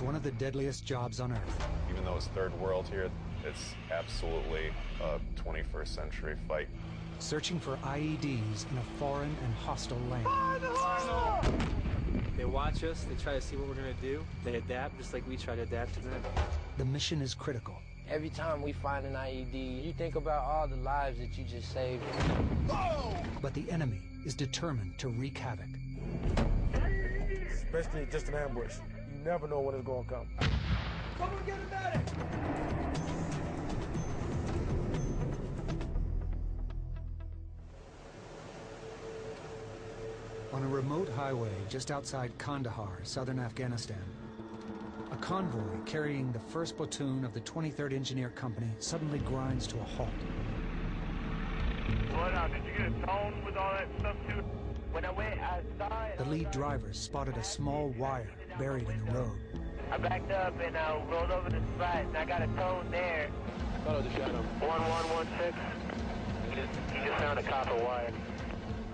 one of the deadliest jobs on Earth. Even though it's third world here, it's absolutely a 21st century fight. Searching for IEDs in a foreign and hostile land. They watch us, they try to see what we're gonna do. They adapt just like we try to adapt to them. The mission is critical. Every time we find an IED, you think about all the lives that you just saved. But the enemy is determined to wreak havoc. Especially just an ambush. You never know when it's gonna come. Someone get a medic! On a remote highway just outside Kandahar, southern Afghanistan, a convoy carrying the 1st platoon of the 23rd Engineer Company suddenly grinds to a halt. What did you get a tone with all that stuff too? When I went, I saw it. The lead driver spotted a small wire buried in the road. I backed up and I rolled over the spot and I got a tone there. I thought it was a shadow. 1116. You just found a copper wire.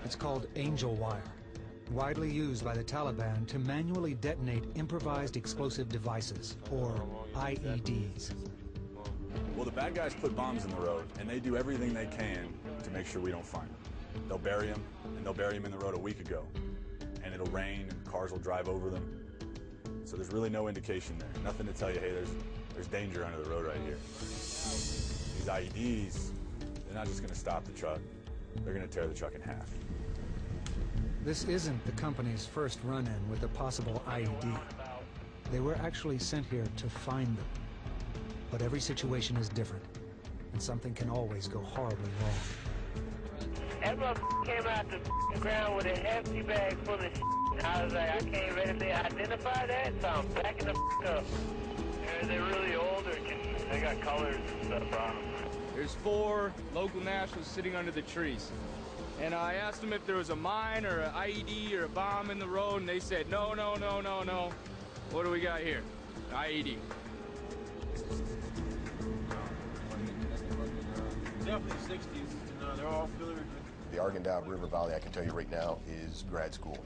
It's called Angel Wire, widely used by the Taliban to manually detonate improvised explosive devices, or IEDs. Well, the bad guys put bombs in the road, and they do everything they can to make sure we don't find them. They'll bury them, and they'll bury them in the road a week ago. And it'll rain, and cars will drive over them. So there's really no indication there. Nothing to tell you, hey, there's danger under the road right here. These IEDs, they're not just going to stop the truck. They're going to tear the truck in half. This isn't the company's first run-in with a possible IED. They were actually sent here to find them. But every situation is different, and something can always go horribly wrong. Everyone came out the ground with an empty bag full of shit. I was like, I can't readily identify that, so I'm backing the up. Are they really old, or they got colors and stuff on them? There's 4 local nationals sitting under the trees. And I asked them if there was a mine or an IED or a bomb in the road, and they said, no, no, no, no, no. What do we got here? An IED. Definitely 60s. They're all filler. The Arghandab River Valley, I can tell you right now, is grad school.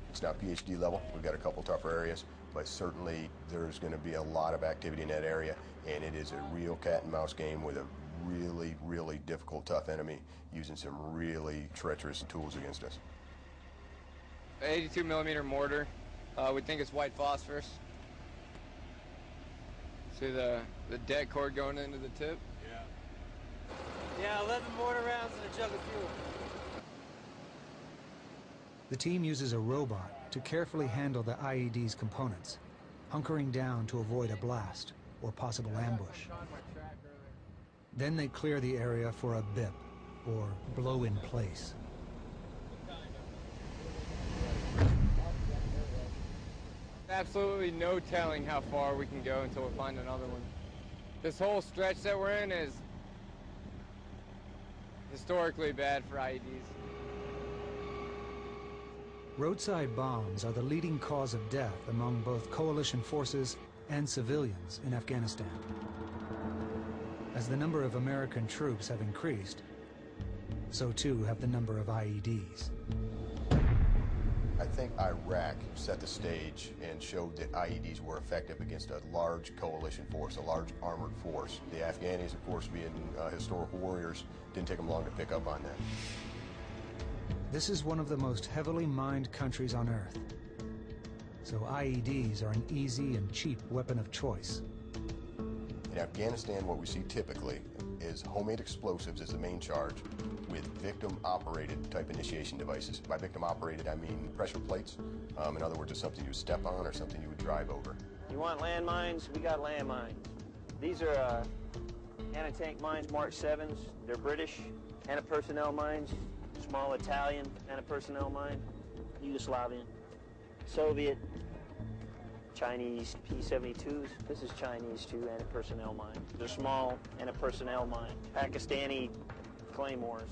It's not PhD level. We've got a couple tougher areas, but certainly there's going to be a lot of activity in that area, and it is a real cat and mouse game with a really, really difficult, tough enemy using some really treacherous tools against us. 82 millimeter mortar. We think it's white phosphorus. See the dead cord going into the tip? Yeah, 11 mortar rounds and a jug of fuel. The team uses a robot to carefully handle the IED's components, hunkering down to avoid a blast or possible ambush. Then they clear the area for a BIP, or blow in place. Absolutely no telling how far we can go until we find another one. This whole stretch that we're in is historically bad for IEDs. Roadside bombs are the leading cause of death among both coalition forces and civilians in Afghanistan. As the number of American troops have increased, so too have the number of IEDs. I think Iraq set the stage and showed that IEDs were effective against a large coalition force, a large armored force. The Afghanis, of course, being historical warriors, didn't take them long to pick up on that. This is one of the most heavily mined countries on Earth, so IEDs are an easy and cheap weapon of choice. In Afghanistan, what we see typically is homemade explosives as the main charge with victim-operated type initiation devices. By victim-operated, I mean pressure plates. In other words, it's something you would step on or something you would drive over. You want landmines? We got landmines. These are anti-tank mines, Mark 7s. They're British. Anti-personnel mines, small Italian anti-personnel mine, Yugoslavian, Soviet, Chinese P-72s. This is Chinese too, anti-personnel mine. They're small anti-personnel mine. Pakistani claymores.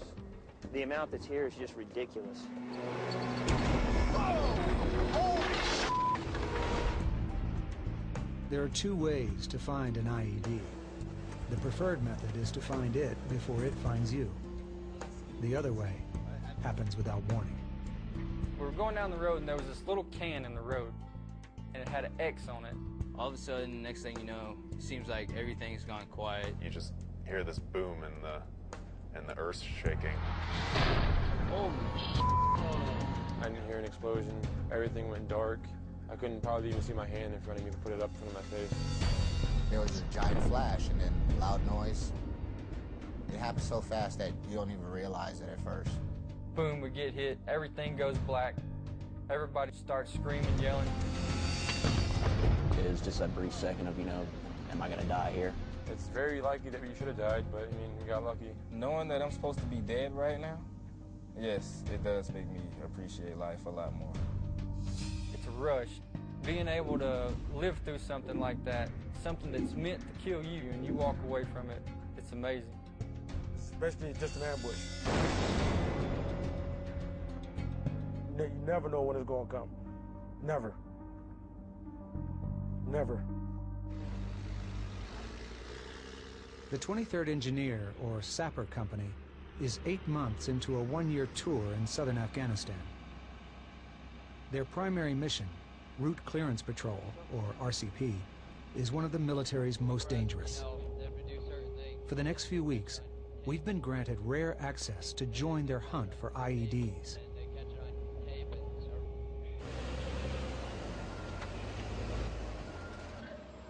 The amount that's here is just ridiculous. There are 2 ways to find an IED. The preferred method is to find it before it finds you. The other way happens without warning. We were going down the road and there was this little can in the road and it had an X on it. All of a sudden, next thing you know, it seems like everything's gone quiet. You just hear this boom and the earth's shaking. Oh, I didn't hear an explosion. Everything went dark. I couldn't probably even see my hand in front of me to put it up in front of my face. There was a giant flash and then loud noise. It happened so fast that you don't even realize it at first. Boom, we get hit, everything goes black. Everybody starts screaming, yelling. It was just a brief second of, am I gonna die here? It's very likely that you should have died, but I mean, we got lucky. Knowing that I'm supposed to be dead right now, yes, it does make me appreciate life a lot more. It's a rush. Being able to live through something like that, something that's meant to kill you, and you walk away from it, it's amazing. Especially just an ambush. You never know when it's gonna come. Never. Never. The 23rd Engineer, or Sapper Company, is 8 months into a 1-year tour in southern Afghanistan. Their primary mission, Route Clearance Patrol, or RCP, is one of the military's most dangerous. For the next few weeks, we've been granted rare access to join their hunt for IEDs.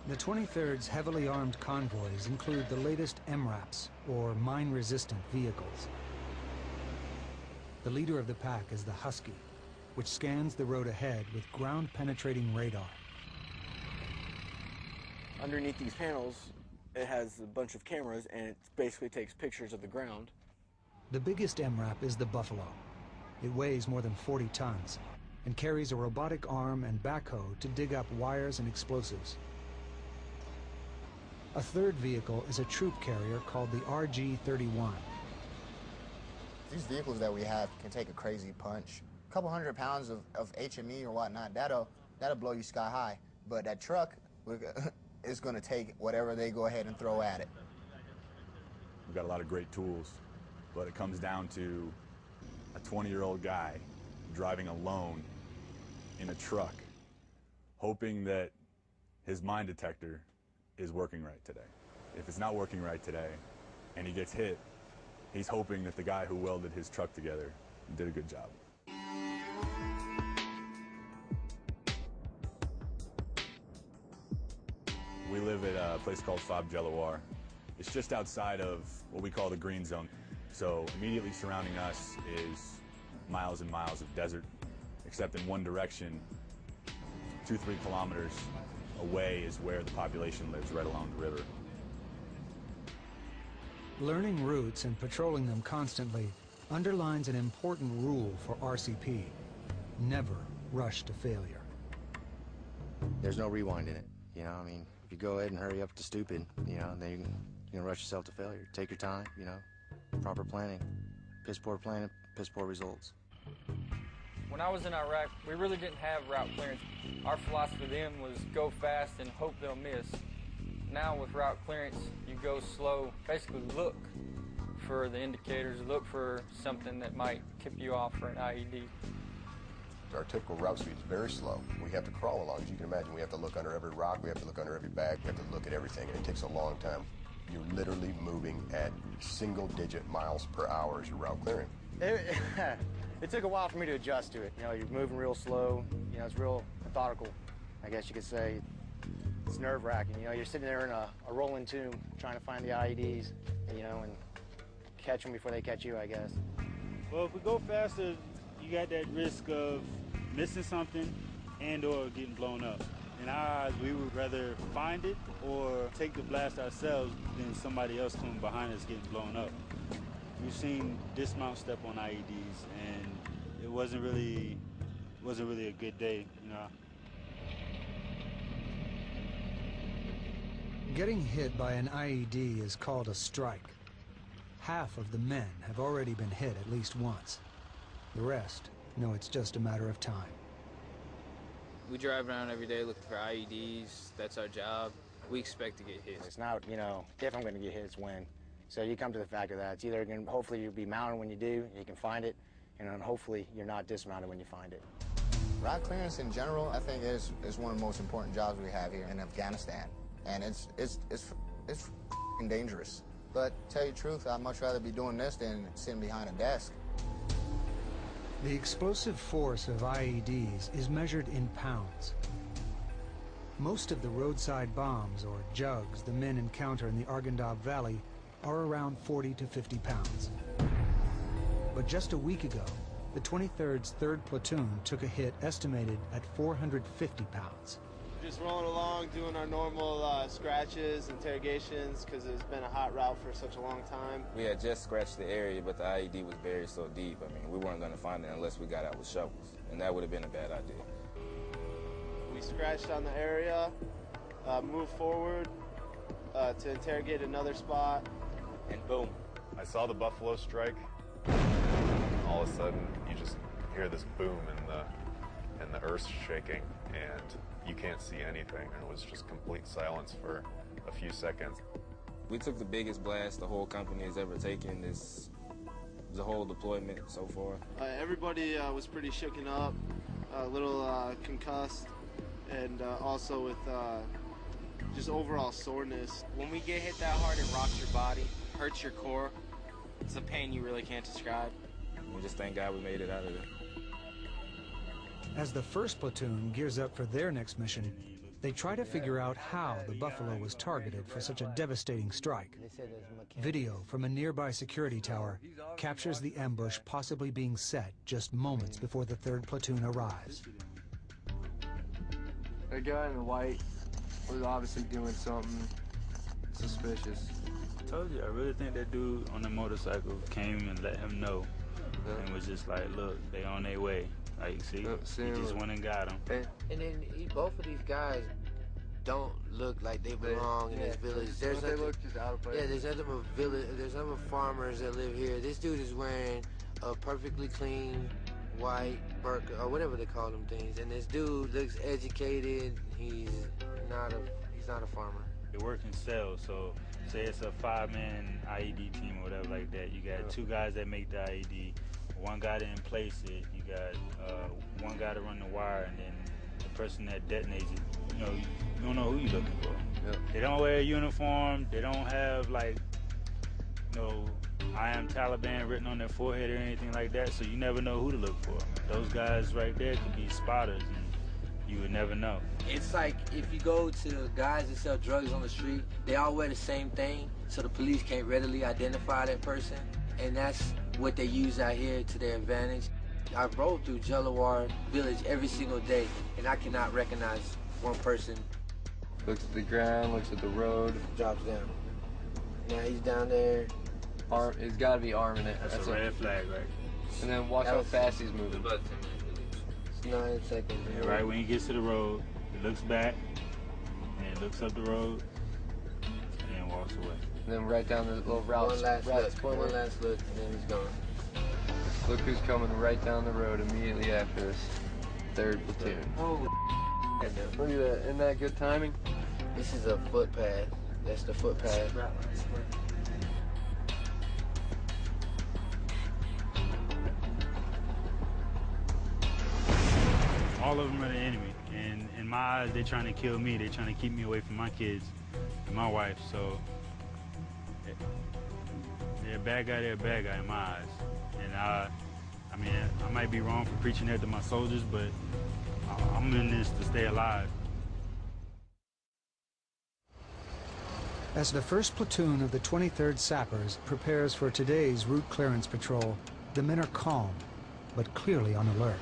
The 23rd's heavily armed convoys include the latest MRAPs, or mine-resistant vehicles. The leader of the pack is the Husky, which scans the road ahead with ground-penetrating radar. Underneath these panels, it has a bunch of cameras, and it basically takes pictures of the ground. The biggest MRAP is the Buffalo. It weighs more than 40 tons and carries a robotic arm and backhoe to dig up wires and explosives. A third vehicle is a troop carrier called the RG-31. These vehicles that we have can take a crazy punch. A couple 100 pounds of HME or whatnot, that'll blow you sky high. But that truck is going to take whatever they go ahead and throw at it. We've got a lot of great tools, but it comes down to a 20-year-old guy driving alone in a truck, hoping that his mine detector is working right today. If it's not working right today and he gets hit, he's hoping that the guy who welded his truck together did a good job. We live at a place called Fob Jelawar. It's just outside of what we call the green zone. So immediately surrounding us is miles and miles of desert, except in one direction, 2-3 kilometers away is where the population lives, right along the river. Learning routes and patrolling them constantly underlines an important rule for RCP. Never rush to failure. There's no rewinding it, I mean, if you go ahead and hurry up to stupid, then you're gonna rush yourself to failure. Take your time, proper planning. Piss poor planning, piss poor results. When I was in Iraq, we really didn't have route clearance. Our philosophy then was go fast and hope they'll miss. Now with route clearance, you go slow, basically look for the indicators, look for something that might tip you off for an IED. Our typical route speed is very slow. We have to crawl along. As you can imagine, we have to look under every rock, we have to look under every bag, we have to look at everything, and it takes a long time. You're literally moving at single-digit miles per hour as you're route clearing. It took a while for me to adjust to it. You're moving real slow. It's real methodical, I guess you could say. It's nerve-wracking. You're sitting there in a rolling tomb trying to find the IEDs, and catch them before they catch you, I guess. Well, if we go faster, you got that risk of missing something and or getting blown up. In our eyes, we would rather find it or take the blast ourselves than somebody else coming behind us getting blown up. We've seen dismount step on IEDs, and it wasn't really a good day, Getting hit by an IED is called a strike. Half of the men have already been hit at least once. The rest know it's just a matter of time. We drive around every day looking for IEDs. That's our job. We expect to get hit. It's not, if I'm going to get hit, it's when. So you come to the fact of that. It's either hopefully you'll be mounted when you do, and you can find it, and then hopefully you're not dismounted when you find it. Route clearance in general, I think, is one of the most important jobs we have here in Afghanistan, and it's f***ing dangerous. But to tell you the truth, I'd much rather be doing this than sitting behind a desk. The explosive force of IEDs is measured in pounds. Most of the roadside bombs, or jugs, the men encounter in the Arghandab Valley are around 40 to 50 pounds. But just a week ago, the 23rd's 3rd Platoon took a hit estimated at 450 pounds. Just rolling along, doing our normal scratches, interrogations, because it's been a hot route for such a long time. We had just scratched the area, but the IED was buried so deep. I mean, we weren't going to find it unless we got out with shovels, and that would have been a bad idea. We scratched on the area, moved forward to interrogate another spot, and boom. I saw the buffalo strike. All of a sudden, you just hear this boom and the earth's shaking, and you can't see anything. And it was just complete silence for a few seconds. We took the biggest blast the whole company has ever taken. This the whole deployment so far. Everybody was pretty shooken up, a little concussed, and also with just overall soreness. When we get hit that hard, it rocks your body, hurts your core. It's a pain you really can't describe. We just thank God we made it out of there. As the 1st Platoon gears up for their next mission, they try to figure out how the buffalo was targeted for such a devastating strike. Video from a nearby security tower captures the ambush possibly being set just moments before the 3rd Platoon arrives. The guy in the white was obviously doing something suspicious. I told you, I really think that dude on the motorcycle came and let him know, and was just like, look, they on their way. Like, see, he just went and got him. And then both of these guys don't look like they belong in this village. There's they look just out of place. Yeah, there's nothing but village. There's other farmers that live here. This dude is wearing a perfectly clean white burqa or whatever they call them things. And this dude looks educated. He's not a farmer. They work in sales, so say it's a 5-man IED team or whatever like that. You got 2 guys that make the IED, 1 guy to place it. You got 1 guy to run the wire, and then the person that detonates it. You know, you don't know who you're looking for. Yep. They don't wear a uniform. They don't have like, you know, I am Taliban written on their forehead or anything like that. So you never know who to look for. Those guys right there could be spotters, and you would never know. It's like if you go to guys that sell drugs on the street, they all wear the same thing, so the police can't readily identify that person. And that's what they use out here to their advantage. I roll through Jalawar village every single day, and I cannot recognize one person. Looks at the ground, looks at the road. Drops down. Now he's down there. He's got to be arming it. That's a red flag, right? And then watch how fast he's moving. It's 9 seconds. Yeah, right when he gets to the road, he looks back, and looks up the road, and then walks away. And then right down the little route. One last look, and then he's gone. Look who's coming right down the road immediately after this 3rd Platoon. Holy Look at that. Isn't that good timing? This is a footpath. That's the footpath. All of them are the enemy, and in my eyes, they're trying to kill me. They're trying to keep me away from my kids and my wife. So they're a bad guy. They're a bad guy in my eyes. And I mean, I might be wrong for preaching that to my soldiers, but I'm in this to stay alive. As the 1st Platoon of the 23rd Sappers prepares for today's route clearance patrol, the men are calm, but clearly on alert.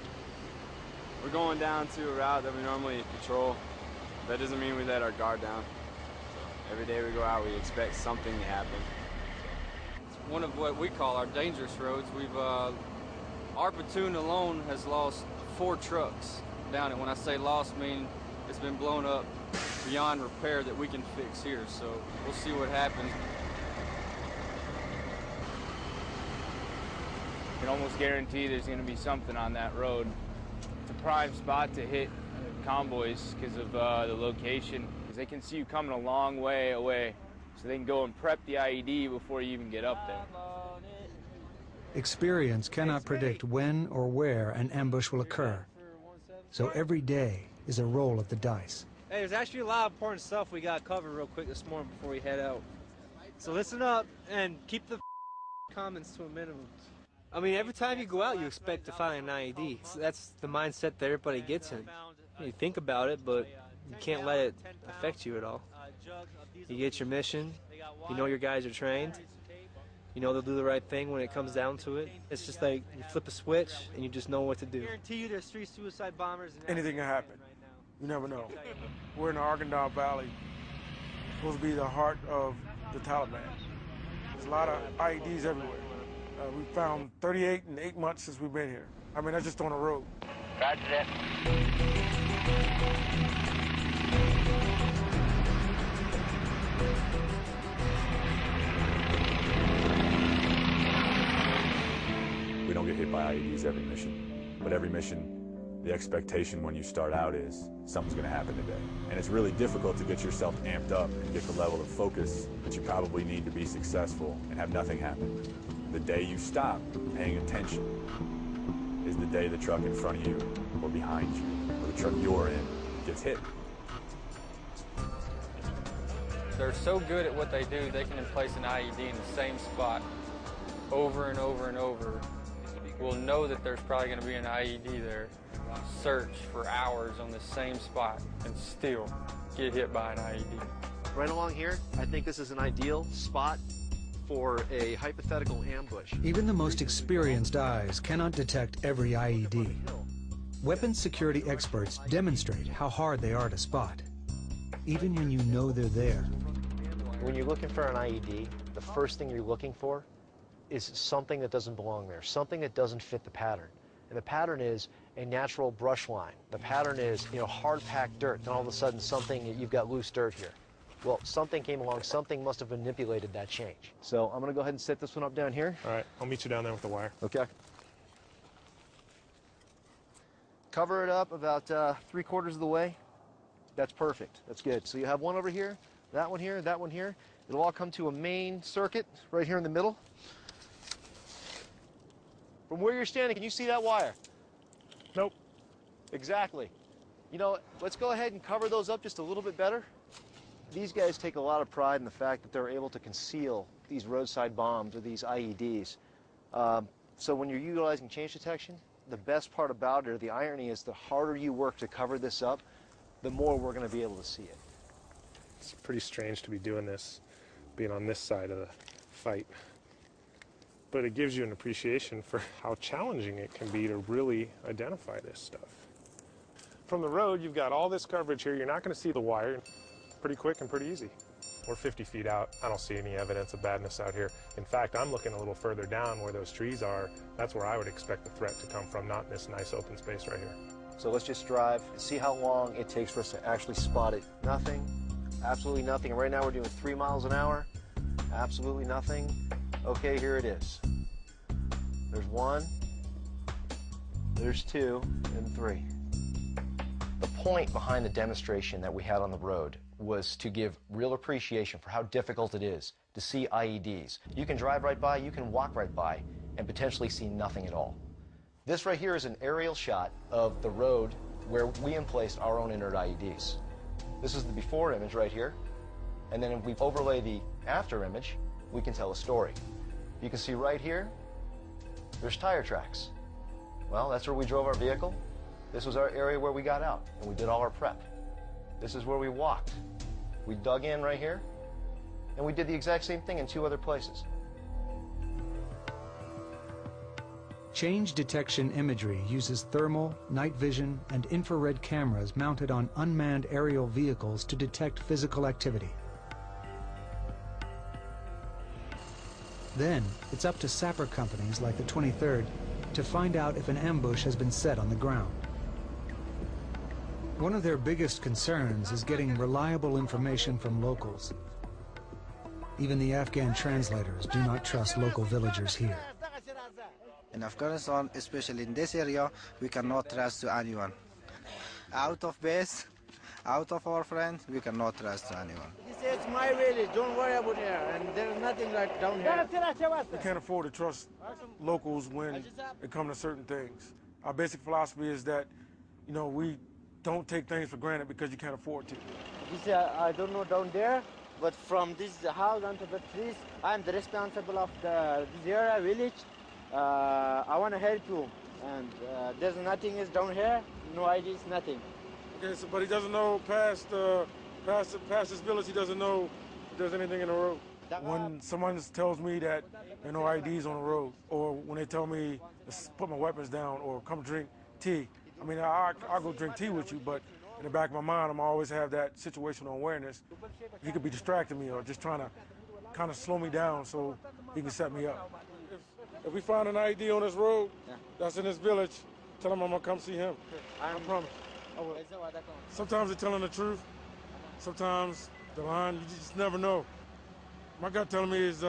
We're going down to a route that we normally patrol. That doesn't mean we let our guard down. So every day we go out, we expect something to happen. It's one of what we call our dangerous roads. Our platoon alone has lost 4 trucks down it. When I say lost, I mean it's been blown up beyond repair that we can fix here. So we'll see what happens. You can almost guarantee there's going to be something on that road. It's a prime spot to hit convoys because of the location, because they can see you coming a long way away, so they can go and prep the IED before you even get up there. Experience cannot predict when or where an ambush will occur. so every day is a roll of the dice. Hey, there's actually a lot of important stuff we got covered real quick this morning before we head out. So listen up and keep the comments to a minimum. I mean, every time you go out, you expect to find an IED. So that's the mindset that everybody gets in. You think about it, but you can't let it affect you at all. You get your mission, you know your guys are trained, you know they'll do the right thing when it comes down to it. It's just like you flip a switch and you just know what to do. I guarantee you there's 3 suicide bombers. Anything can happen. You never know. We're in the Arkansas Valley, supposed to be the heart of the Taliban. There's a lot of IEDs everywhere. We found 38 in 8 months since we've been here. I mean, that's just on the road. Roger that. We don't get hit by IEDs every mission, but every mission, the expectation when you start out is something's going to happen today. And it's really difficult to get yourself amped up and get the level of focus that you probably need to be successful and have nothing happen. The day you stop paying attention is the day the truck in front of you or behind you or the truck you're in gets hit. They're so good at what they do, they can place an IED in the same spot over and over and over. We'll know that there's probably going to be an IED there. Search for hours on the same spot and still get hit by an IED. Right along here, I think this is an ideal spot for a hypothetical ambush. Even the most experienced eyes cannot detect every IED. Weapons security experts demonstrate how hard they are to spot, even when you know they're there. When you're looking for an IED, the first thing you're looking for is something that doesn't belong there, something that doesn't fit the pattern. And the pattern is a natural brush line. The pattern is, hard-packed dirt, and all of a sudden you've got loose dirt here. Well, something came along, something must have manipulated that change. So I'm gonna go ahead and set this one up down here. All right, I'll meet you down there with the wire. Okay. Cover it up about 3/4 of the way. That's perfect, that's good. So you have one over here, that one here, that one here. It'll all come to a main circuit right here in the middle. From where you're standing, can you see that wire? Nope. Exactly. Let's go ahead and cover those up just a little bit better. These guys take a lot of pride in the fact that they're able to conceal these roadside bombs or these IEDs. So when you're utilizing change detection, the best part about it, or the irony is, the harder you work to cover this up, the more we're going to be able to see it. It's pretty strange to be doing this, being on this side of the fight. But it gives you an appreciation for how challenging it can be to really identify this stuff. From the road, you've got all this coverage here. You're not going to see the wire. Pretty quick and pretty easy. We're 50 feet out. I don't see any evidence of badness out here. In fact, I'm looking a little further down where those trees are. That's where I would expect the threat to come from, not in this nice open space right here. So let's just drive and see how long it takes for us to actually spot it. Nothing, absolutely nothing. And right now we're doing 3 miles an hour. Absolutely nothing. Okay, here it is. There's 1, there's 2, and 3. The point behind the demonstration that we had on the road was to give real appreciation for how difficult it is to see IEDs. You can drive right by, you can walk right by, and potentially see nothing at all. This right here is an aerial shot of the road where we emplaced our own inert IEDs. This is the before image right here, and then if we overlay the after image, we can tell a story. You can see right here, there's tire tracks. Well, that's where we drove our vehicle. This was our area where we got out, and we did all our prep. This is where we walked. We dug in right here, and we did the exact same thing in 2 other places. Change detection imagery uses thermal, night vision, and infrared cameras mounted on unmanned aerial vehicles to detect physical activity. Then, it's up to sapper companies like the 23rd to find out if an ambush has been set on the ground. One of their biggest concerns is getting reliable information from locals. Even the Afghan translators do not trust local villagers here. In Afghanistan, especially in this area, we cannot trust to anyone. Out of base, out of our friends, we cannot trust to anyone. He says, it's my village, don't worry about here, and there's nothing like down here. We can't afford to trust locals when it comes to certain things. Our basic philosophy is that you know, we don't take things for granted because you can't afford to. This I don't know down there, but from this house onto the trees, I'm the responsible of this area, village. I want to help you, and there's nothing is down here, no ideas, nothing. Okay, so, but he doesn't know past this village, he doesn't know if there's anything in the road. When someone tells me that there are no IDs on the road, or when they tell me to put my weapons down or come drink tea, I mean, I'll go drink tea with you, but in the back of my mind, I'm always have that situational awareness. He could be distracting me or just trying to kind of slow me down so he can set me up. If we find an ID on this road that's in this village, tell him I'm going to come see him. I promise. Sometimes they're telling the truth. Sometimes the line, you just never know. My gut telling me is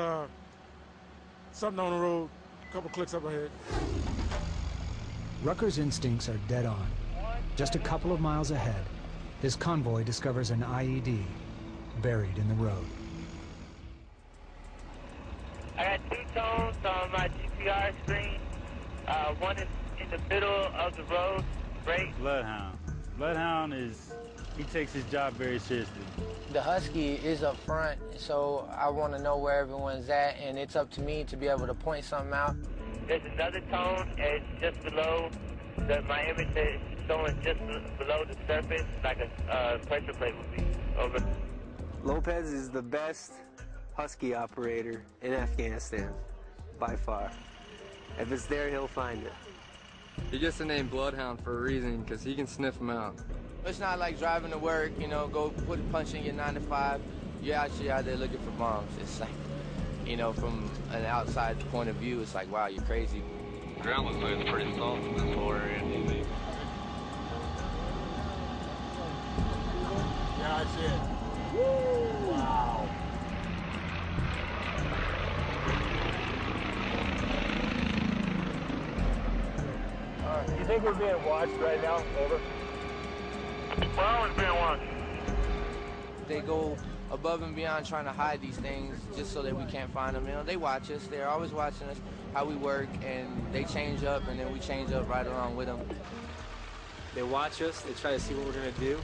something on the road, a couple clicks up ahead. Rucker's instincts are dead on. Just a couple of miles ahead, his convoy discovers an IED buried in the road. I got 2 tones on my GPR screen. One is in the middle of the road, right? Bloodhound. Bloodhound he takes his job very seriously. The Husky is up front, so I want to know where everyone's at, and it's up to me to be able to point something out. There's another tone, and just below my image is showing just below the surface, like a pressure plate would be. Over. Lopez is the best Husky operator in Afghanistan, by far. If it's there, he'll find it. He gets the name Bloodhound for a reason, because he can sniff them out. It's not like driving to work, you know, go put a punch in your 9 to 5. You're actually out there looking for bombs. It's like, you know, from an outside point of view, it's like, wow, you're crazy. Ground looks like it's pretty soft in this whole area. Yeah, I see it. Woo! Wow. You think we're being watched right now? Over. We're always being watched. They go above and beyond trying to hide these things just so that we can't find them. You know, they watch us. They're always watching us, how we work, and they change up, and then we change up right along with them. They watch us, they try to see what we're going to do.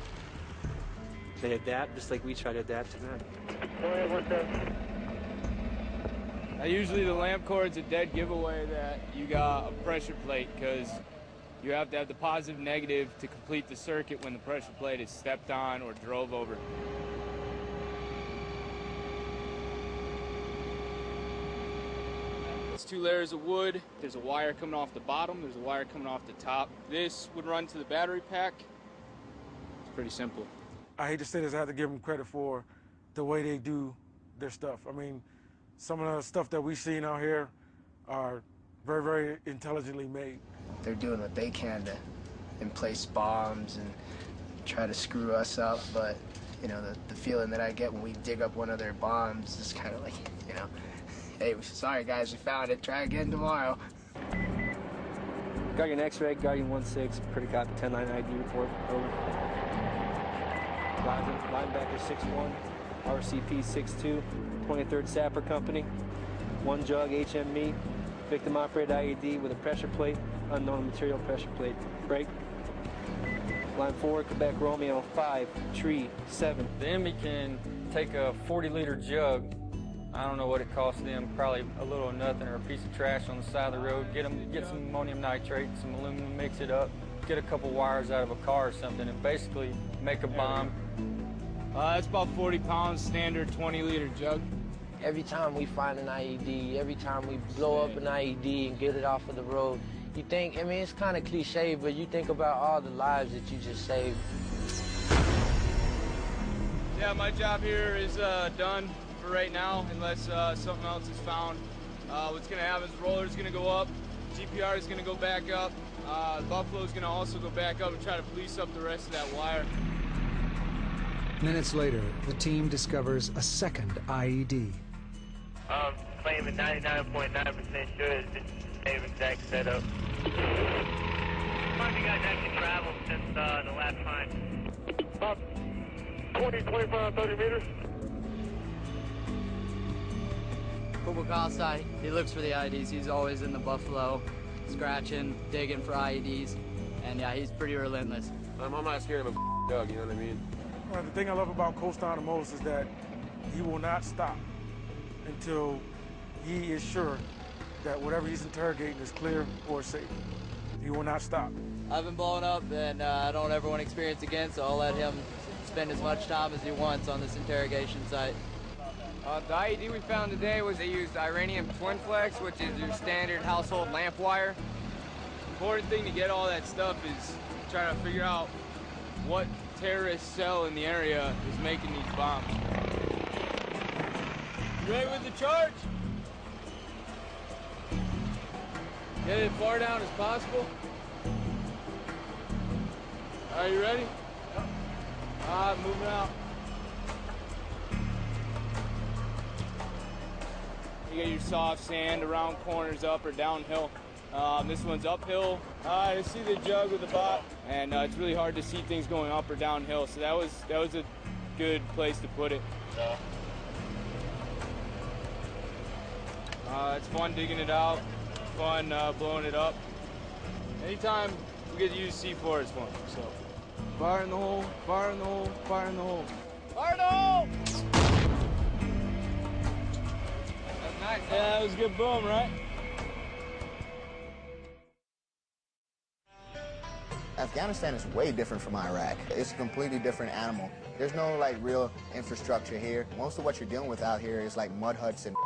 They adapt just like we try to adapt to them. Usually the lamp cord's a dead giveaway that you got a pressure plate, because you have to have the positive negative to complete the circuit when the pressure plate is stepped on or drove over. It's 2 layers of wood. There's a wire coming off the bottom, there's a wire coming off the top. This would run to the battery pack. It's pretty simple. I hate to say this, I have to give them credit for the way they do their stuff. I mean, some of the stuff that we've seen out here are very, very intelligently made. They're doing what they can to place bombs and try to screw us up, but, you know, the feeling that I get when we dig up one of their bombs is kind of like, you know, hey, sorry guys, we found it, try again tomorrow. Guardian X-Ray, Guardian 1-6, pretty copy, 10-9 ID report, over. Linebacker 6-1, RCP 6-2, 23rd Sapper Company, 1 jug HME, victim operated IED with a pressure plate, unknown material pressure plate. Break. Line 4, Quebec Romeo 5, tree 7. The enemy can take a 40-liter jug. I don't know what it costs them, probably a little or nothing, or a piece of trash on the side of the road. Get some ammonium nitrate, some aluminum, mix it up, get a couple wires out of a car or something, and basically make a bomb. That's about 40 pounds, standard 20-liter jug. Every time we find an IED, every time we blow up an IED and get it off of the road, you think, I mean, it's kind of cliche, but you think about all the lives that you just saved. Yeah, my job here is done for right now, unless something else is found. What's going to happen is the roller's going to go up, GPR is going to go back up, Buffalo's going to also go back up and try to police up the rest of that wire. Minutes later, the team discovers a second IED. Claiming 99.9% sure it's the same exact setup. How long have you guys actually traveled since the last time? About 20, 25, 30 meters. Kubukasai, he looks for the IEDs. He's always in the Buffalo, scratching, digging for IEDs. And yeah, he's pretty relentless. I'm not scared of a dog, you know what I mean? Well, the thing I love about Coastal the most is that he will not stop until he is sure that whatever he's interrogating is clear or safe. He will not stop. I've been blown up, and I don't ever want to experience again, so I'll let him spend as much time as he wants on this interrogation site. The IED we found today was they used Iranium Twin Flex, which is your standard household lamp wire. The important thing to get all that stuff is trying to figure out what terrorist cell in the area is making these bombs. You ready with the charge? Get it as far down as possible. Are you ready? Yep. All right, moving out. You get your soft sand around corners, up or downhill. This one's uphill. I see the jug with the bot, and it's really hard to see things going up or downhill. So that was a good place to put it. It's fun digging it out. It's fun blowing it up. Anytime we get to use C4, it's fun. So fire in the hole, fire in the hole, fire in the hole. Fire in the hole! That's nice. Yeah, that was a good boom, right? Afghanistan is way different from Iraq. It's a completely different animal. There's no like real infrastructure here. Most of what you're dealing with out here is like mud huts and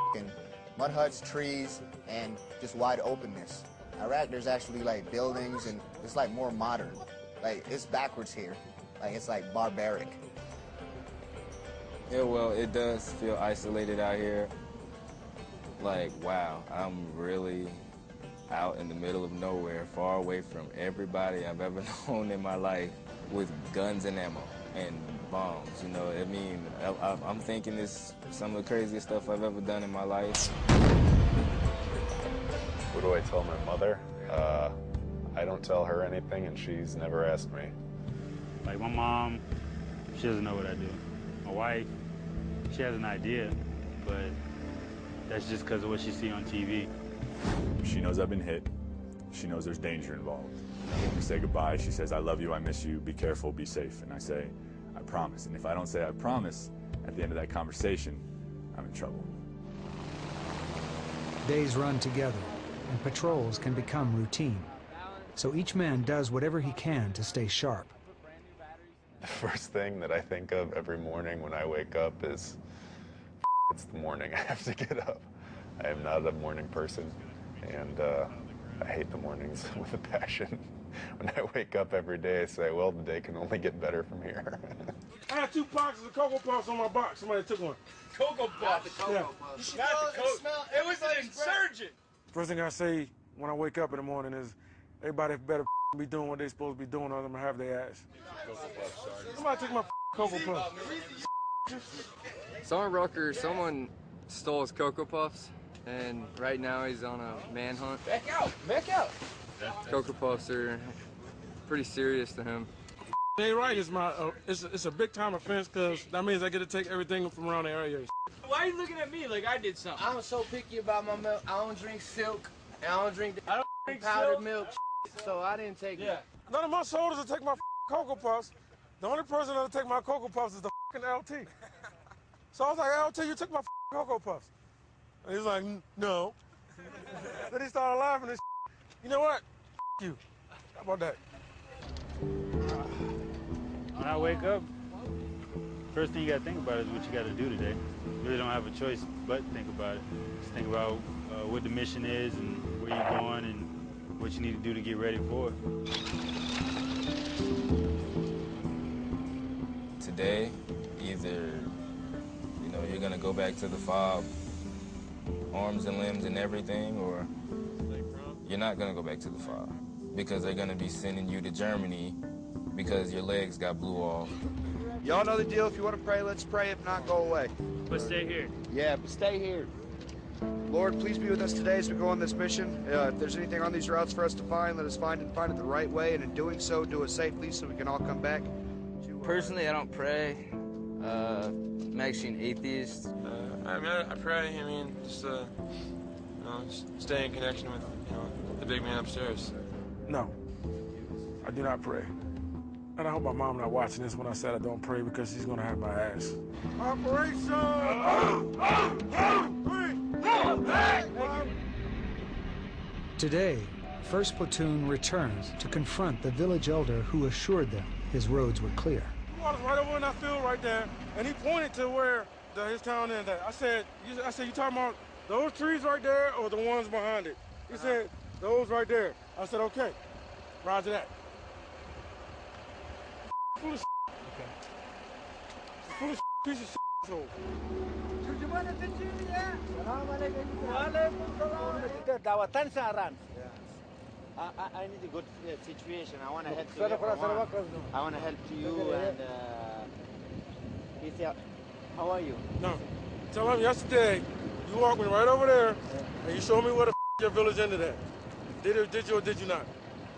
mud huts, trees, and just wide openness. Iraq, there's actually like buildings, and it's like more modern. Like it's backwards here. Like it's like barbaric. Yeah, well, it does feel isolated out here. Like, wow, I'm really out in the middle of nowhere, far away from everybody I've ever known in my life, with guns and ammo and bombs. You know, I mean, I'm thinking this some of the craziest stuff I've ever done in my life. What do I tell my mother? I don't tell her anything, and she's never asked me. Like my mom, she doesn't know what I do. My wife, she has an idea, but that's just because of what she sees on TV. She knows I've been hit. She knows there's danger involved. When we say goodbye, she says, I love you, I miss you, be careful, be safe. And I say, I promise. And if I don't say I promise, at the end of that conversation, I'm in trouble. Days run together, and patrols can become routine. So each man does whatever he can to stay sharp. The first thing that I think of every morning when I wake up is, it's the morning, I have to get up. I am not a morning person, and I hate the mornings with a passion. When I wake up every day, I say, well, the day can only get better from here. I had 2 boxes of Cocoa Puffs on my box. Somebody took one. Cocoa Puffs? Yeah. You should not the Cocoa. It was an insurgent. First thing I say when I wake up in the morning is, everybody better be doing what they're supposed to be doing, or I'm going to have their ass. Somebody took my Cocoa Puffs. So in Rucker, someone stole his Cocoa Puffs, and right now he's on a manhunt. Back out! Back out! Cocoa Puffs are pretty serious to him. Ain't right. It's a big time offense, because that means I get to take everything from around the area. Why are you looking at me like I did something? I'm so picky about my milk. I don't drink silk, and I don't drink powdered silk. milk, so I didn't take it. None of my soldiers will take my Cocoa Puffs. The only person that'll take my Cocoa Puffs is the LT. So I was like, LT, you took my Cocoa Puffs. And he's like, no. Then he started laughing and you know what? You. How about that? When I wake up, first thing you got to think about is what you got to do today. You really don't have a choice but think about it. Just think about what the mission is and where you're going and what you need to do to get ready for it. Today, either you're gonna go back to the fob, arms and limbs and everything, or you're not gonna go back to the fob because they're gonna be sending you to Germany because your legs got blew off. Y'all know the deal. If you want to pray, let's pray. If not, go away. But stay here. Yeah, but stay here. Lord, please be with us today as we go on this mission. If there's anything on these routes for us to find, let us find it the right way, and in doing so, do it safely so we can all come back. Personally, I don't pray. I'm actually an atheist. I pray. I mean, just stay in connection with the big man upstairs. No. I do not pray. And I hope my mom not watching this when I said I don't pray because she's gonna have my ass. Today, 1st Platoon returns to confront the village elder who assured them his roads were clear. He was right over in that field right there, and he pointed to where his town is at. I said, you talking about those trees right there or the ones behind it? He said, those right there. I said, okay, roger that. Full of okay. Full of piece of asshole. I need a good situation. I want to help you. I want to help you. And he said, how are you? No. Tell him yesterday you walked me right over there and you showed me where the your village ended at. Did you or did you not?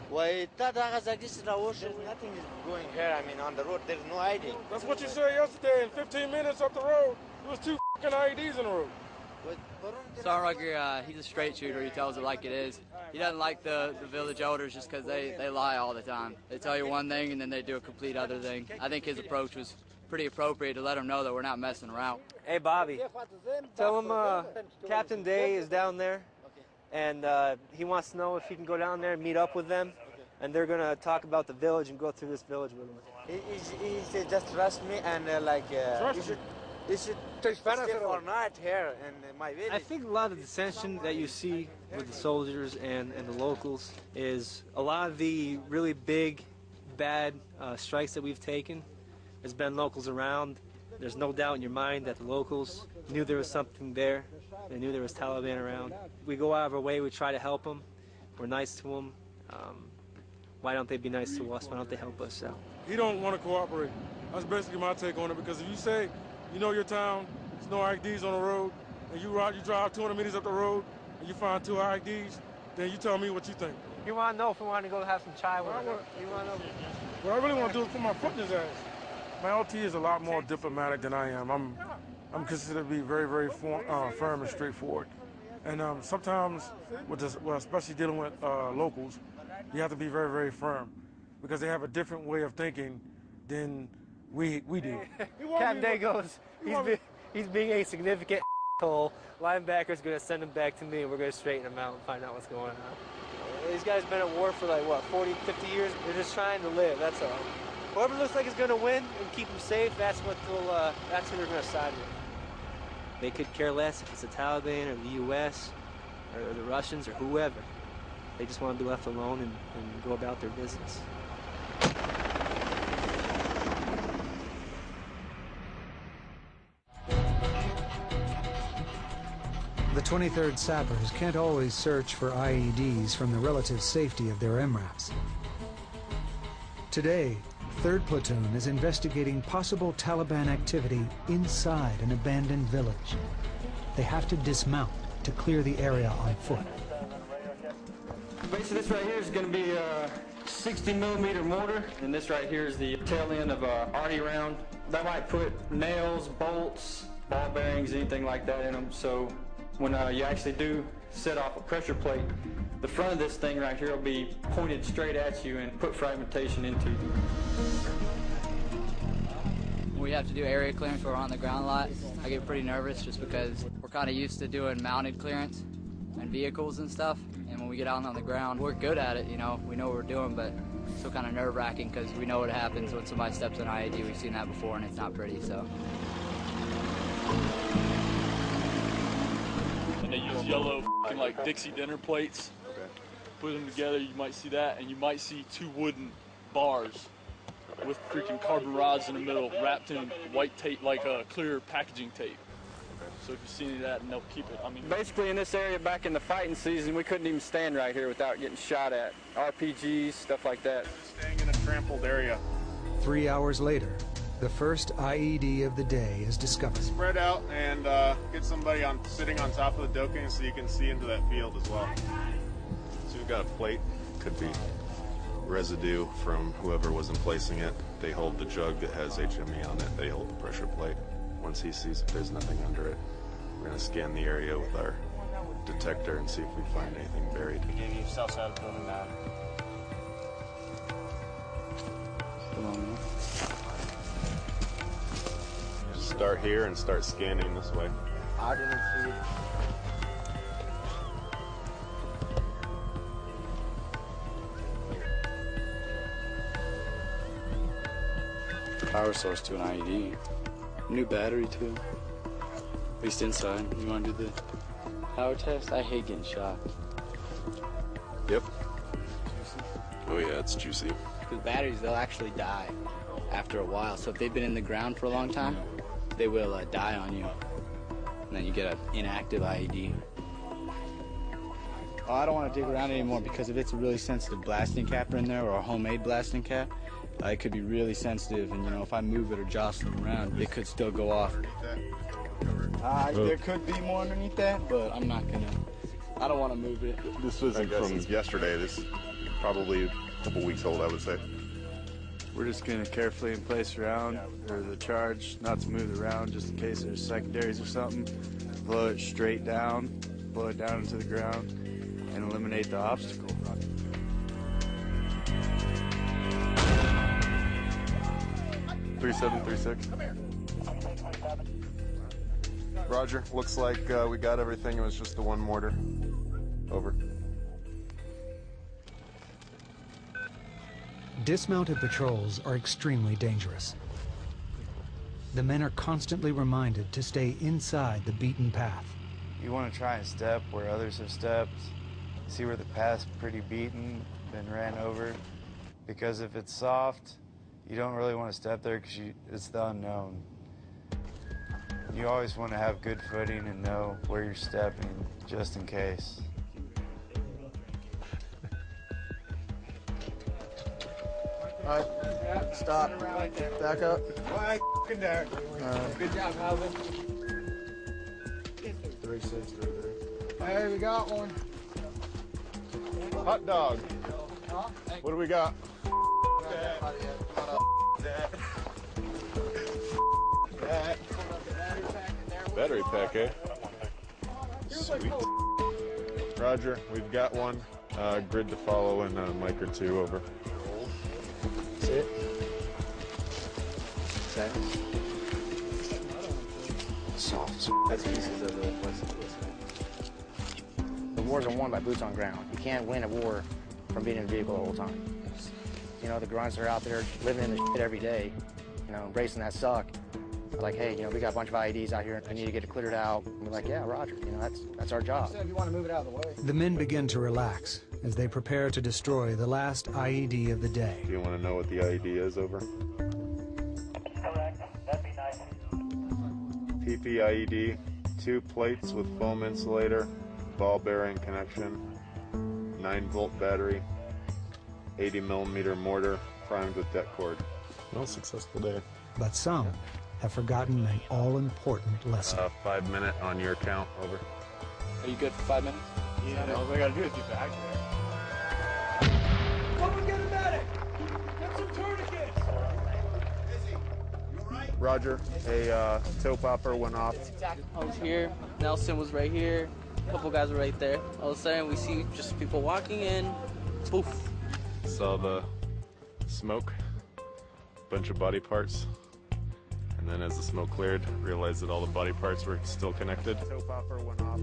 Why, nothing is going here. I mean, on the road, there's no ID. That's what you said yesterday. In 15 minutes up the road, there was 2 IEDs in the road. Starrugger, he's a straight shooter. He tells it like it is. He doesn't like the village elders just because they lie all the time. They tell you one thing and then they do a complete other thing. I think his approach was pretty appropriate to let him know that we're not messing around. Hey, Bobby, tell him Captain Day is down there, and he wants to know if he can go down there and meet up with them, and they're going to talk about the village and go through this village with him. He said, just trust me, and you should stay for night here in my village. I think a lot of the dissension that you see with the soldiers and the locals is a lot of the really big, bad strikes that we've taken. There's been locals around. There's no doubt in your mind that the locals knew there was something there. They knew there was Taliban around. We go out of our way, we try to help them. We're nice to them. Why don't they be nice to us? Why don't they help us out? He don't want to cooperate. That's basically my take on it, because if you say, you know your town, there's no IDs on the road, and you drive 200 meters up the road, and you find 2 IDs, then you tell me what you think. You want to know if we want to go have some chai with him? You want to know? What I really want to do is put my foot in his ass. My LT is a lot more diplomatic than I am. I'm considered to be very, very firm and straightforward. And sometimes, especially dealing with locals, you have to be very, very firm, because they have a different way of thinking than we do. Captain Day goes, he's being a significant asshole. Linebacker's going to send him back to me, and we're going to straighten him out and find out what's going on. These guys been at war for like, what, 40, 50 years? They're just trying to live, that's all. Whoever looks like is going to win and keep them safe, that's who they're going to side with. They could care less if it's the Taliban or the U.S. or the Russians or whoever. They just want to be left alone and go about their business. The 23rd Sappers can't always search for IEDs from the relative safety of their MRAPs. Today, 3rd Platoon is investigating possible Taliban activity inside an abandoned village. They have to dismount to clear the area on foot. Basically, this right here is going to be a 60mm mortar, and this right here is the tail end of a arty round. That might put nails, bolts, ball bearings, anything like that in them. So when you actually do set off a pressure plate, the front of this thing right here will be pointed straight at you and put fragmentation into you. We have to do area clearance when we're on the ground a lot. I get pretty nervous just because we're kind of used to doing mounted clearance and vehicles and stuff. And when we get out on the ground, we're good at it, you know. We know what we're doing, but it's still kind of nerve-wracking because we know what happens when somebody steps on IED. We've seen that before, and it's not pretty, so. And they use yellow like Dixie dinner plates. Okay. Put them together, you might see that, and you might see 2 wooden bars with freaking carbon rods in the middle, wrapped in white tape, like clear packaging tape. So if you see any of that, and they'll keep it. I mean, basically in this area back in the fighting season, we couldn't even stand right here without getting shot at. RPGs, stuff like that. Staying in a trampled area. 3 hours later, the first IED of the day is discovered. Spread out and get somebody sitting on top of the docking so you can see into that field as well. So we've got a plate. Could be residue from whoever wasn't placing it. They hold the jug that has HME on it. They hold the pressure plate. Once he sees if there's nothing under it, we're going to scan the area with our detector and see if we find anything buried. We gave you south side of the building now. start here and start scanning this way. I didn't see it. Power source to an IED. New battery too. At least inside. You want to do the power test? I hate getting shot. Yep. Oh yeah, it's juicy. Because batteries, they'll actually die after a while. So if they've been in the ground for a long time, they will die on you. And then you get an inactive IED. Oh, I don't want to dig around anymore because if it's a really sensitive blasting cap in there or a homemade blasting cap, it could be really sensitive, and you know, if I move it or jostle it around, it could still go off. There could be more underneath that, but I'm not gonna. I don't want to move it. This wasn't from yesterday. This is probably a couple weeks old, I would say. We're just gonna carefully place around or the charge, not to move it around, just in case there's secondaries or something. Blow it straight down, blow it down into the ground, and eliminate the obstacle. 3736. Roger. Looks like we got everything. It was just the one mortar. Over. Dismounted patrols are extremely dangerous. The men are constantly reminded to stay inside the beaten path. You want to try and step where others have stepped, see where the path's pretty beaten, been ran over. Because if it's soft, you don't really want to step there because it's the unknown. You always want to have good footing and know where you're stepping, just in case. All right, stop, back up. Good job, Calvin. 3633. Hey, we got one. Hot dog. What do we got? Battery pack, eh? Sweet. Roger, we've got one. Grid to follow in a mic or two, over. That's it. Soft. That's pieces of the plastic. The wars are won by boots on ground. You can't win a war from being in a vehicle the whole time. You know, the grunts are out there living in the shit every day, you know, embracing that suck. They're like, hey, you know, we got a bunch of IEDs out here. I need to get it cleared out. And we're like, yeah, Roger. You know, that's our job. If you want to move it out of the way. The men begin to relax as they prepare to destroy the last IED of the day. Do you want to know what the IED is, over? Correct. That'd be nice. PPIED, 2 plates with foam insulator, ball bearing connection, 9-volt battery, 80mm mortar, primed with det cord. Well, successful day. But some have forgotten an all-important lesson. 5 minute on your count, over. Are you good for 5 minutes? Yeah, all we gotta do is get back there. Someone get a medic! Get some tourniquets! Roger, a toe popper went off. I was here, Nelson was right here, a couple guys were right there. All of a sudden we see just people walking in, poof. Saw the smoke, bunch of body parts, and then as the smoke cleared, realized that all the body parts were still connected. Toe popper went off.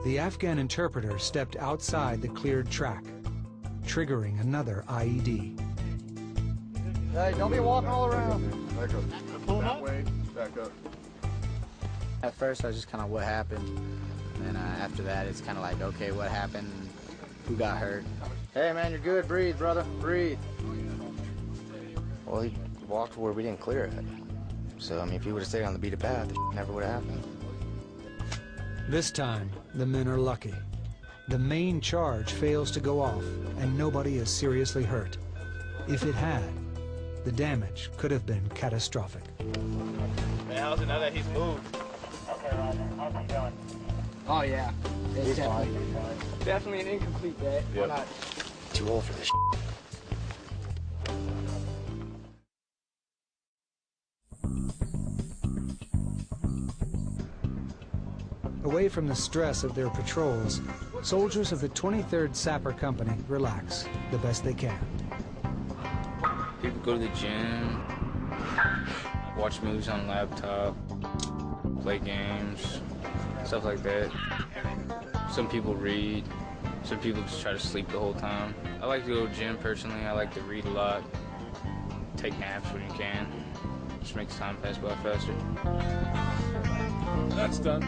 The Afghan interpreter stepped outside the cleared track, triggering another IED. Hey, don't be walking all around. Back up. That way, back up. At first, I was just kind of what happened. And then after that, it's kind of like, okay, what happened? Who got hurt? Hey, man, you're good. Breathe, brother. Breathe. Well, he walked where we didn't clear it. So, I mean, if he would have stayed on the beaten path, it never would have happened. This time, the men are lucky. The main charge fails to go off, and nobody is seriously hurt. If it had, the damage could have been catastrophic. Man, how's it now that he's moved? Okay, Roger. How's he doing? Oh, yeah. He's fine. Definitely an incomplete day. Yep. Why not? Too old for this shit. Away from the stress of their patrols, soldiers of the 23rd Sapper Company relax the best they can. People go to the gym. watch movies on laptop, play games, stuff like that. Some people read. Some people just try to sleep the whole time. I like to go to the gym personally. I like to read a lot. Take naps when you can. Just makes time pass by faster. That's done.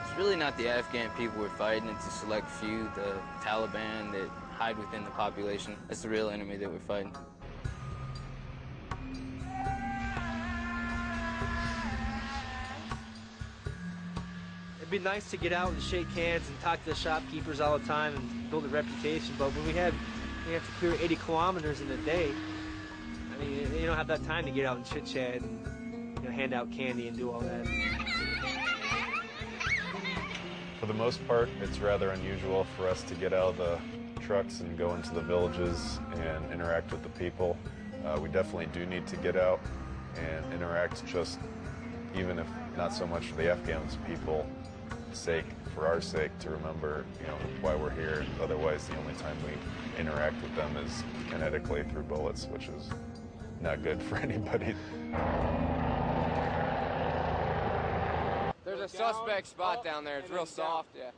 It's really not the Afghan people we're fighting, it's a select few, the Taliban that hide within the population. That's the real enemy that we're fighting. It'd be nice to get out and shake hands and talk to the shopkeepers all the time and build a reputation, but when we have to clear 80 kilometers in a day, I mean, you don't have that time to get out and chit-chat and hand out candy and do all that. For the most part, it's rather unusual for us to get out of the trucks and go into the villages and interact with the people. We definitely do need to get out and interact, just even if not so much for the Afghans people sake, for our sake, to remember, why we're here. Otherwise, the only time we interact with them is kinetically through bullets, which is not good for anybody. There's a suspect spot down there. It's real soft, yeah.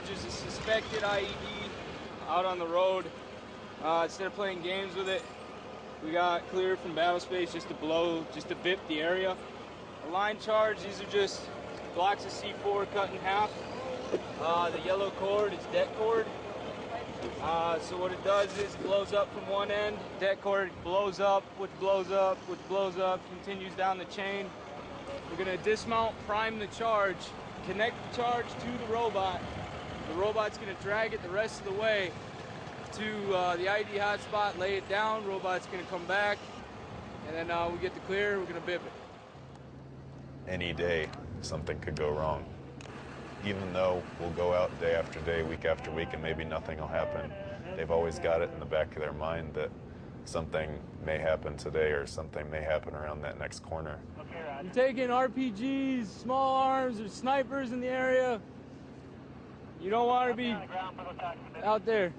Just a suspected IED out on the road. Instead of playing games with it, we got cleared from battle space just to VIP the area. A line charge, these are just blocks of C4 cut in half. The yellow cord is det cord. So what it does is blows up from one end. Det cord blows up, which blows up, which blows up, continues down the chain. We're gonna dismount, prime the charge, connect the charge to the robot. The robot's gonna drag it the rest of the way to the ID hotspot, lay it down. Robot's gonna come back, and then we get the clear. We're gonna bip it. Any day, something could go wrong. Even though we'll go out day after day, week after week, and maybe nothing will happen, they've always got it in the back of their mind that something may happen today or something may happen around that next corner. I'm taking RPGs, small arms, or snipers in the area. You don't want to be out there.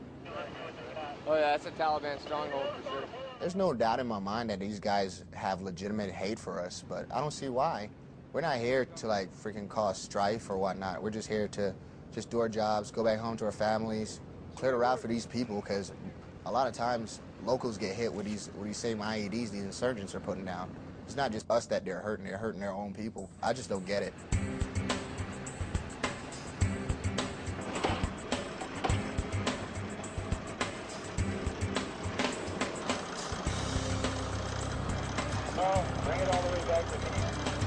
Oh yeah, that's a Taliban stronghold for sure. There's no doubt in my mind that these guys have legitimate hate for us, but I don't see why. We're not here to freaking cause strife or whatnot. We're just here to just do our jobs, go back home to our families, clear the route for these people, because a lot of times locals get hit with these same IEDs these insurgents are putting down. It's not just us that they're hurting their own people. I just don't get it. Bring it all the way back to me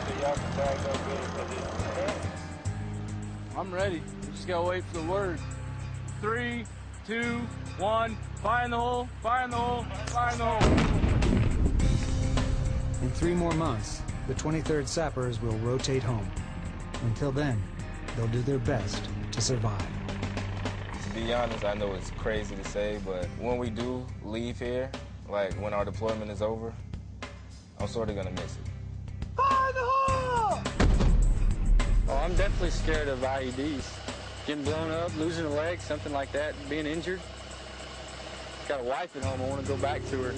so y'all can tag those videos. I'm ready. We just gotta wait for the word. 3, 2, 1. Fire in the hole. Fire in the hole. Fire in the hole. In 3 more months, the 23rd Sappers will rotate home. Until then, they'll do their best to survive. To be honest, I know it's crazy to say, but when we do leave here, like when our deployment is over, I'm sort of gonna miss it. Fire in the hole! Oh, I'm definitely scared of IEDs. Getting blown up, losing a leg, something like that, being injured. Got a wife at home, I want to go back to her.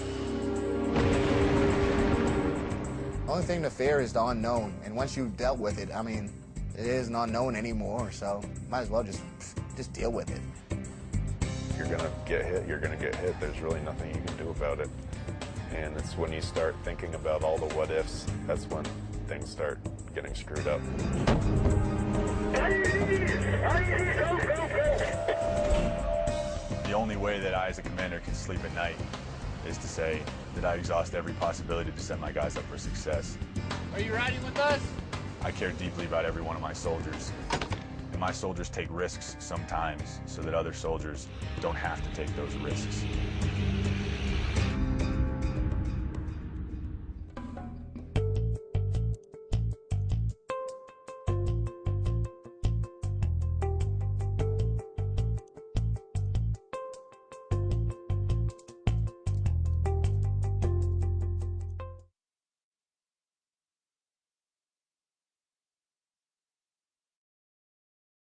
The only thing to fear is the unknown, and once you've dealt with it, I mean, it isn't unknown anymore, so might as well just deal with it. If you're gonna get hit, you're gonna get hit. There's really nothing you can do about it. And it's when you start thinking about all the what ifs, that's when things start getting screwed up. The only way that I as a commander can sleep at night is to say that I exhaust every possibility to set my guys up for success. Are you riding with us? I care deeply about every one of my soldiers. And my soldiers take risks sometimes so that other soldiers don't have to take those risks.